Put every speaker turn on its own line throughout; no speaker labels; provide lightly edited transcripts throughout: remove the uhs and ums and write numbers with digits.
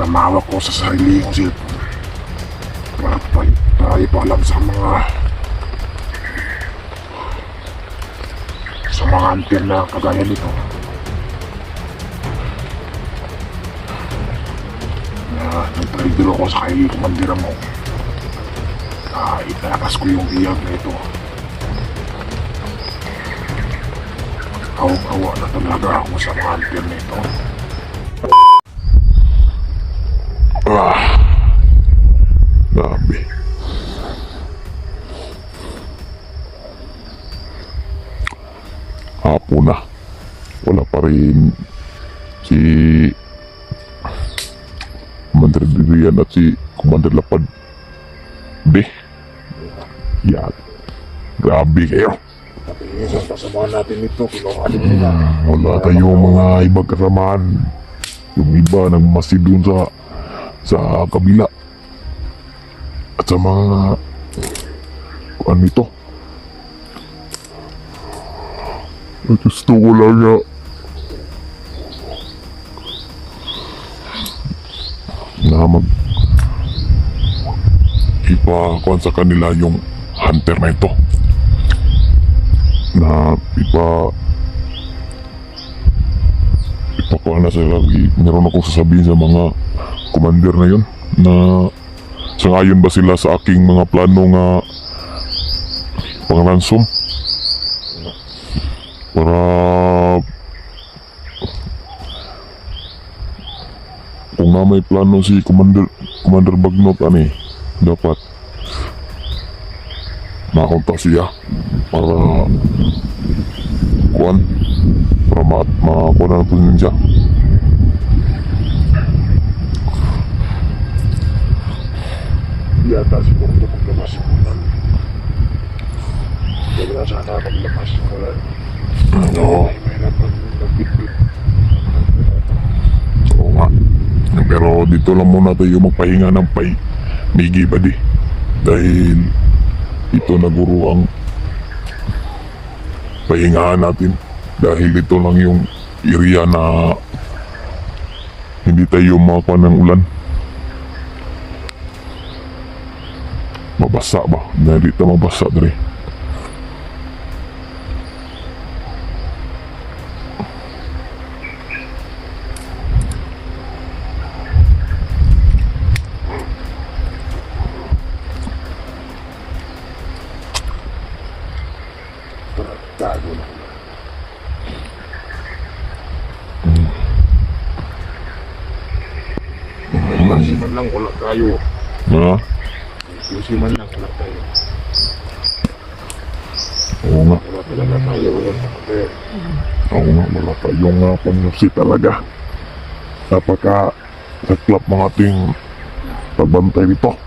para mahawak ko sa sarili kong cellphone. Para ipaalam sa mga hunter na kagaya nito na nagtraidor ako sa kay Commander mo. Italakas ko yung iyag na ito. Awang-awa na talaga ako sa mga hunter na ito.
Grabe. Hapon na. Wala pa rin si Commander Dirian at si Commander Lapad. Yan. Grabe kayo.
Isang kasama natin ito, kinuhanin nila.
Wala tayong mga ibang kasamahan. Yung iba nagmasid dun sa kabila. At sa mga ano ito. Gusto ko lang na ipakuan sa kanila yung hunter na ito. Na ipakuha na sila. Meron akong sasabihin sa mga commander na yun na sangayon ba sila sa aking mga plano nga pang-ransom para kung na may plano si Commander Bagnot dapat makontak siya para makuha na po siya.
Yata siguro ito paglabas ko lang. Huwag na sana paglabas ko lang.
Oo.
Mahirap ang nagbitbit.
Oo nga. Pero dito lang muna tayo magpahinga ng migi ba di? Dahil ito na guro ang pahingahan natin. Dahil ito lang yung area na hindi tayo makakuha ng ulan. Mabasa ba? Dahil ito mabasa dre.
Tago na. Kasi man lang wala tayo.
Ha?
Kasi man lang wala tayo.
Oo nga.
Wala talaga tayo.
Oo nga, wala tayong pangnusi talaga. Napaka-saklap mga ating pagbantay dito.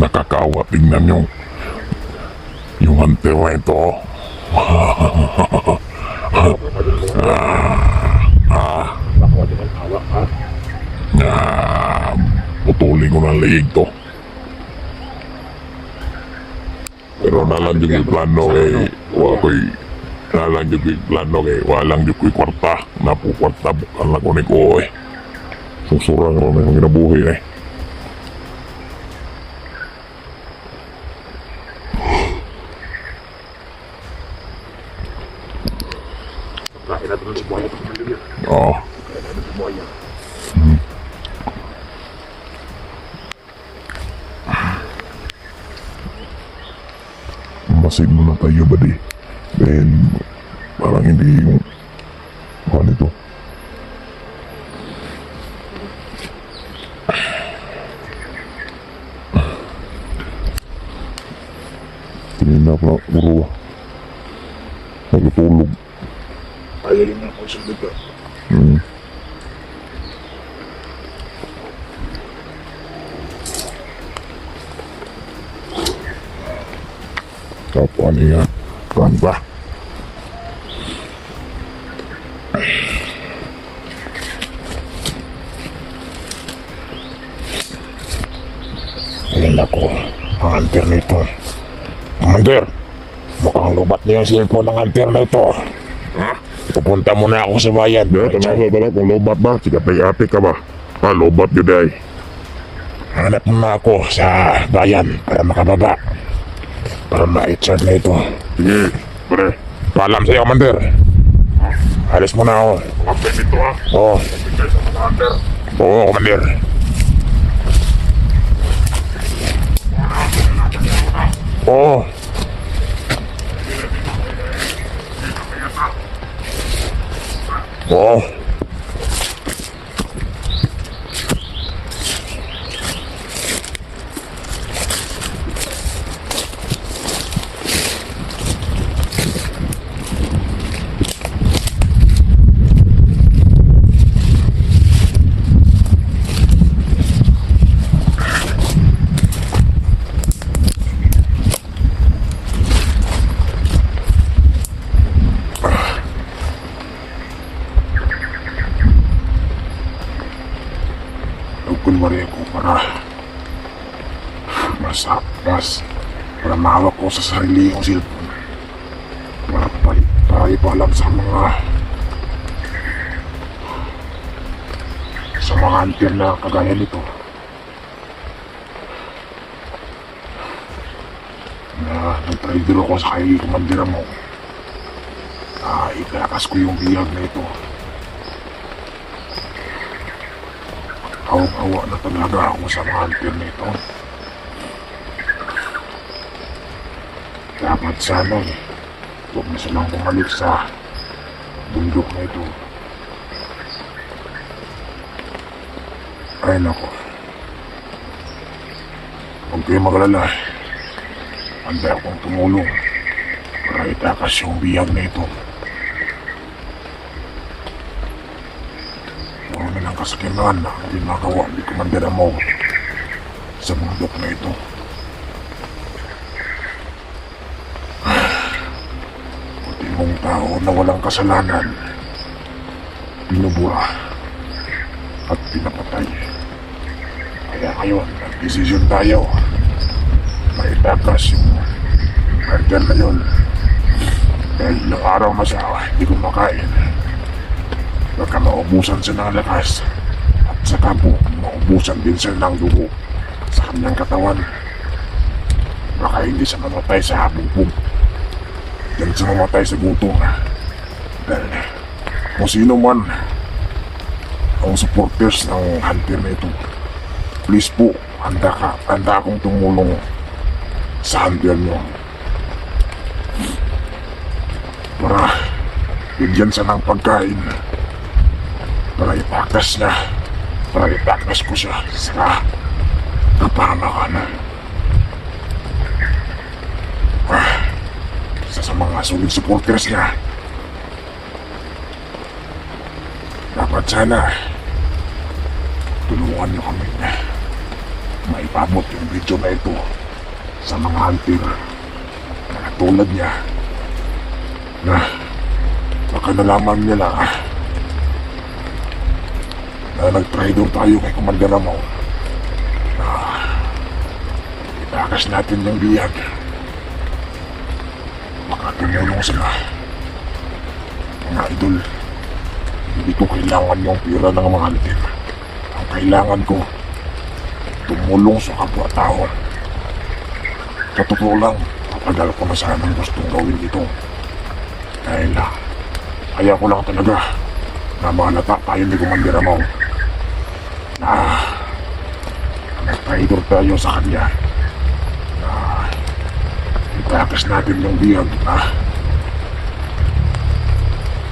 Nakakaawa tingnan yung hunter na ito.
Baka din ang hawak ha.
Putulin ko ng liig to. Pero nalang yung plano walang yung kwarta. Napukwarta bukan lang ko ni ko Susurang rin ang ginabuhi
Kain natin ng buhaya ito.
Oo.
Kain natin ng buhaya.
Masid muna tayo ba di? Dahil parang hindi yung ano ito. Tinina pa na uruwa. Nagtulog.
Ayayin na ako sa lugar.
Kapwa niya. Kan ba?
Ay nako, ang hunter nito. Commander, mukhang lubat na yung cellphone ng hunter na ito. Ha? Pupunta muna ako sa bayan.
Tanasa talaga kung lobat ba? Sige, pay-ate ka ba? Lobat yun ay.
Hanap muna ako sa bayan para makababa. Para ma-charge na ito.
Sige, pre.
Paalam sa'yo, Commander. Alis muna ako.
Kapit ito ha.
Oo,
Bigay sa mga hunter.
oo, Commander. Oo. Oo. Kunwari ako para mahawak ko sa sarili kong cellphone. Para ipaalam sa mga hunter na kagaya nito na nag-trader ako sa kay Commander mo. Itakas ko yung biyag na ito. Awa na talaga ako sa mga hunter na ito. Dapat sana huwag na silang bumalik sa bundok na ito. Ay nako. Huwag kayo magalala. Handa akong tumulong para itakas yung biyag na ito. Ng kasakiman na ginagawa ni Commander Amo sa bundok na ito. Puti mong tao na walang kasalanan, binubura at pinapatay. Kaya ngayon, nag-desisyon tayo na itakas yung murder na yun. Dahil ilang araw na siya, hindi kumakain. Baka maubusan siya ng lakas at saka po maubusan din siya ng dugo sa kanyang katawan. Baka hindi siya mamatay sa habog-bog. Diyan siya mamatay sa gutom. Dahil kung sino man ang supporters ng hunter na ito, please po, handa akong tumulong sa hunter nyo. Para bigyan siya ng pagkain. Para itakas ko siya sa kapahamakan. Isa sa mga solid supporters niya. Dapat sana tulungan niyo kami na maipabot yung video na ito sa mga hunter na katulad niya na baka nalaman nila na nag-trader tayo kay Commander Amo. Itakas natin yung biyag. Baka tumulong sila. Mga idol, hindi ko kailangan yung pira ng mga hunter. Ang kailangan ko, tumulong sa kapwa-tao. Sa totoo lang, matagal ko na sanang gustong gawin ito. Dahil kaya ko lang talaga na mahalata tayo ni Commander Amo. Nag-trader tayo sa kanya. Itakas natin yung biyag na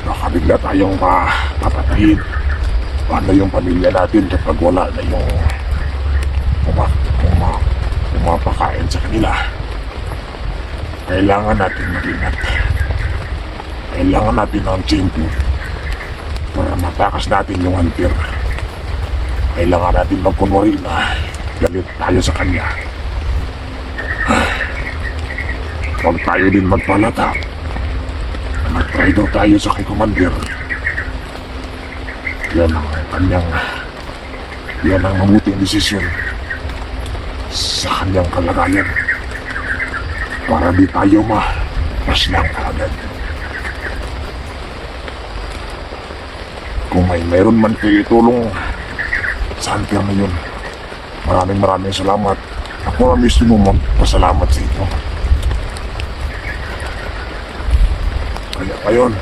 baka bigla tayong papatayin. Paano yung pamilya natin kapag wala na yung pumapakain sa kanila? Kailangan natin mag-ingat. Kailangan natin ng tiyempo para matakas natin yung hunter. Kailangan natin magkunwari na galit tayo sa kanya. Huwag tayo din magpalata. Nag-trader tayo sa kay Commander. Yan ang mabuting desisyon. sa kanyang kalagayan para di tayo maslang agad. Kung meron man kayo itulong sa hunter na yun, maraming salamat. Ako ang mismo magpasalamat sa inyo. Kaya ngayon,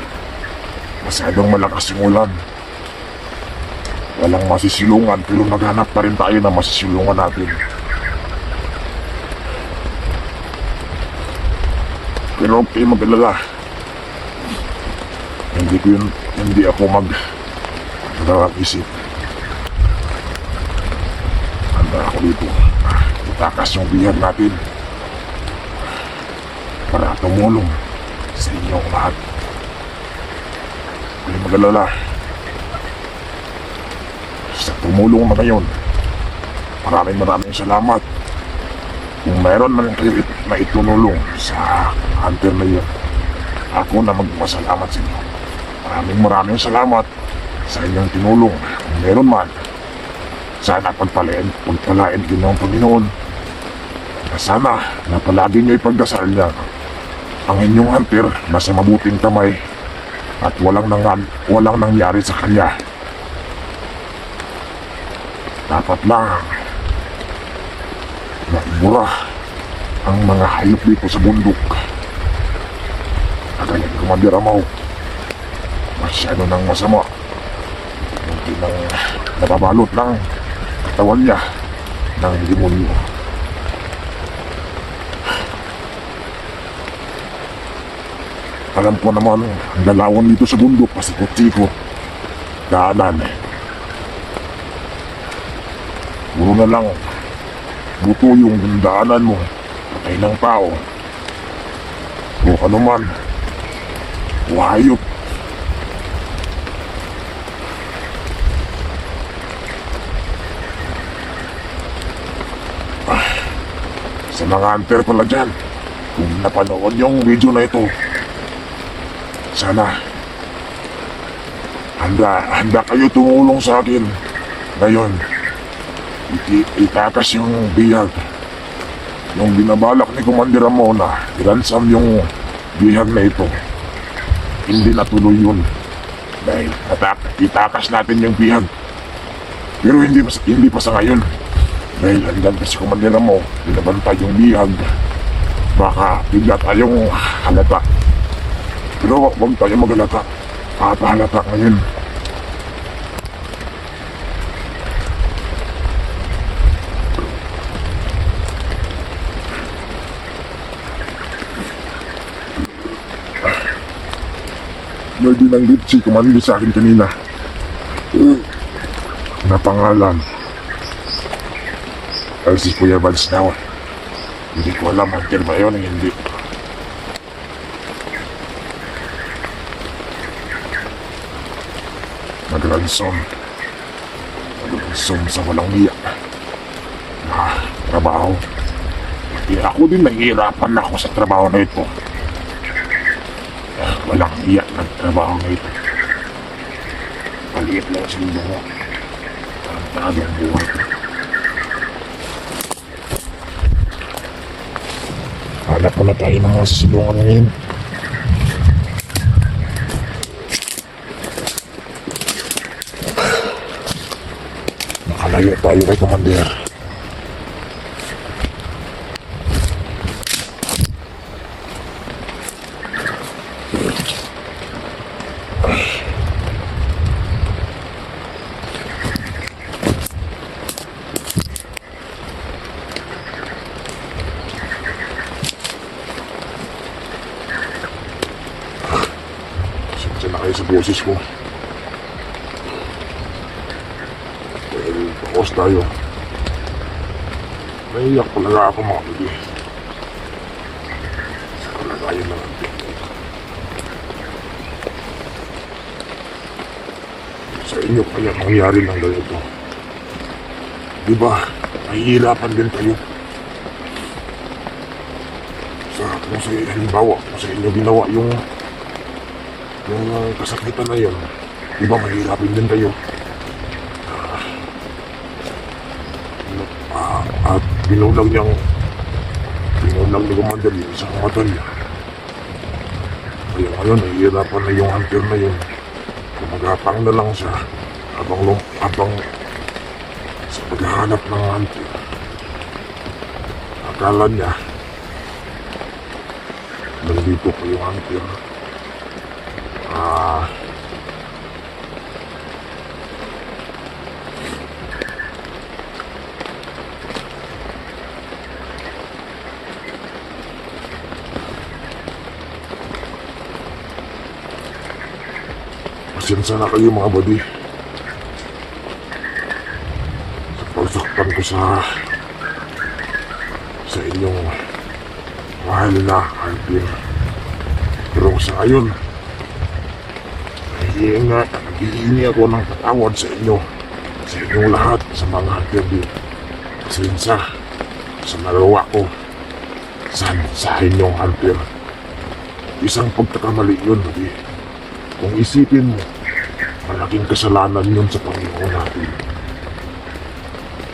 masyadong malakas yung ulan. Walang masisilungan pero naghanap pa rin tayo na masisilungan natin. Pero okay, mag-alala. Hindi ako mag-isip. Handa ako dito. Itakas yung bihag natin para tumulong sa inyong lahat. Okay, mag-alala. Sa tumulong na ngayon, maraming salamat. Kung mayroon man kayo na itunulong sa hunter na yun, ako na magpasalamat sa inyo. Maraming salamat sa inyong tinulong. Kung meron man, sana pagpalain din ng Panginoon. Na sana na palagi nyo ipagdasal niya ang inyong hunter nasa mabuting kamay at walang nangyari sa kanya. Dapat lang naibura ang mga hayop dito sa bundok. Kagaya ni Commander Amaw, masyado nang masama. Hindi nang nababalot ng katawan niya ng demonyo. Alam ko naman ang lalawan dito sa bundok, pasikot-sikot, daanan. Puro na lang buto yung daanan mo, patay ng tao o ano man, o hayop. Sa mga hunter pala dyan, kung napanood yung video na ito, sana handa kayo tumulong sa akin ngayon. Itakas yung bihag. Yung binabalak ni Commander Ramona, iransam yung bihag na ito. Hindi natuloy yun. Dahil itakas natin yung bihag. Pero hindi pa sa ngayon. Dahil hanggang si Commander Ramo, binabantay yung bihag. Baka bigla tayong halata. Pero huwag tayong maghalata. Halata ngayon. May binanggit si Commander sa akin kanina na pangalan ay si Kuya Vance daw. Hindi ko alam hunter ba yun o hindi. Nagransom sa walang iya na trabaho. Kaya ako din nahihirapan ako sa trabaho na ito. Walang iya ng trabaho na ito. Paliit lang sa mundo mo. Tarantado ang buhay ko. Hanap na tayo ng mga sisilungan ngayon. Nakalayo tayo kay Commander. Saan na kayo sa boses ko? Dahil pakos tayo. Naiyak talaga ako mga pili. Sa kalagayan na natin. Sa inyo kaya mangyari ng ganito. Diba, nahihirapan din kayo. Kung sa halimbawa, kung sa inyo ginawa yung kasakitan na yun, diba mahirapin din kayo. At binulag ni Commander yung isang mata niya. Kaya ngayon, nahihirapan na yung hunter na yun. Kumagapang na lang siya habang sa paghahanap ng hunter. Akala niya, nandito pa yung hunter. Pasensya na kayo mga buddy. Sa pagsaktan ko sa inyong mahal na hunter. Pero sa ngayon, naghihingi ako ng patawad sa inyo. Sa inyong lahat, sa mga hunter din. Pasensya sa nagawa ko sa inyong hunter. Isang pagkakamali yun, buddy. Kung isipin mo, malaking kasalanan yun sa Panginoon natin.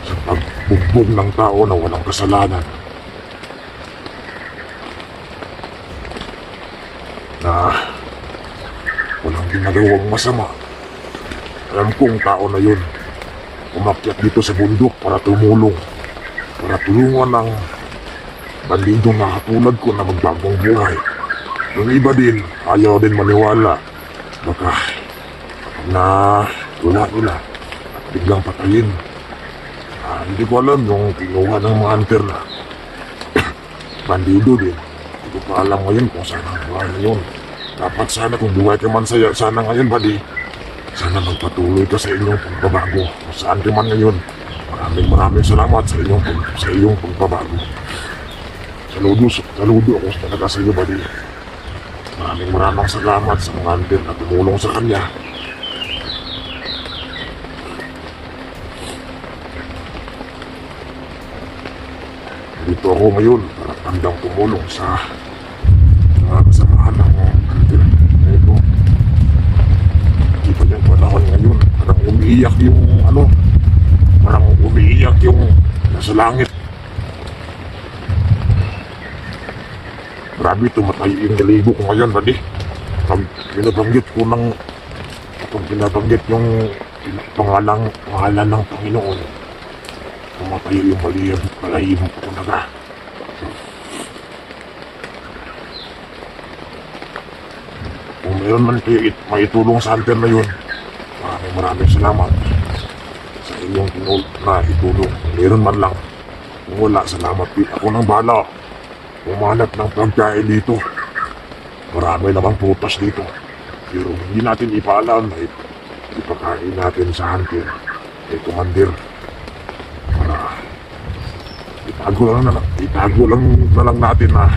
Sa pagbugbog ng tao na walang kasalanan. Na walang ginagawang masama. Alam kong tao na yun, umakyat dito sa bundok para tumulong. Para tulungan ng bandidong na katulad ko na magbagong buhay. Yung iba din, ayaw din maniwala. Baka na wala nila at biglang patayin. Hindi ko alam yung kinuha ng mga hunter na bandido din. Hindi ko pa alam ngayon kung saan ang buhay na yun. Dapat sana kung buhay ka man sana ngayon, buddy. Sana magpatuloy ka sa inyong pagbabago. Kung saan ka man ngayon. Maraming salamat sa iyong pagbabago. Saludo ako talaga sa iyo, buddy. Maraming salamat sa mga hunter na tumulong sa kanya. Dito ako ngayon para handang tumulong sa mga kasamahan ng hunter na ito. Hindi pa yung panahon ngayon. Parang umiiyak yung nasa langit. Grabe, tumatay yung dalibo ko ngayon, buddy. Pag binabanggit yung pangalan ng Panginoon, tumatay yung balahibo ko talaga. Kung meron man kayo maitulong sa hunter na yun, maraming salamat sa inyong itulong. Meron man lang. Kung wala, salamat din. Ako nang bahala. Umanap ng pagkain dito. Marami namang putas dito. Pero hindi natin ipaalam na ipakain natin sa hunter kay Commander. Para itago lang na lang natin na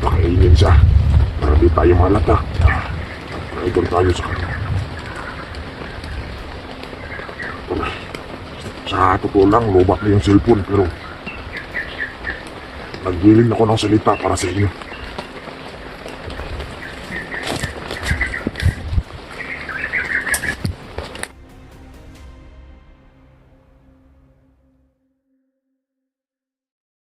pakainin siya. Para di tayo malata. Idol tayo sa kanya. Sa totoo lang, lubat na yung cellphone pero nagwiling ako ng salita para sa inyo.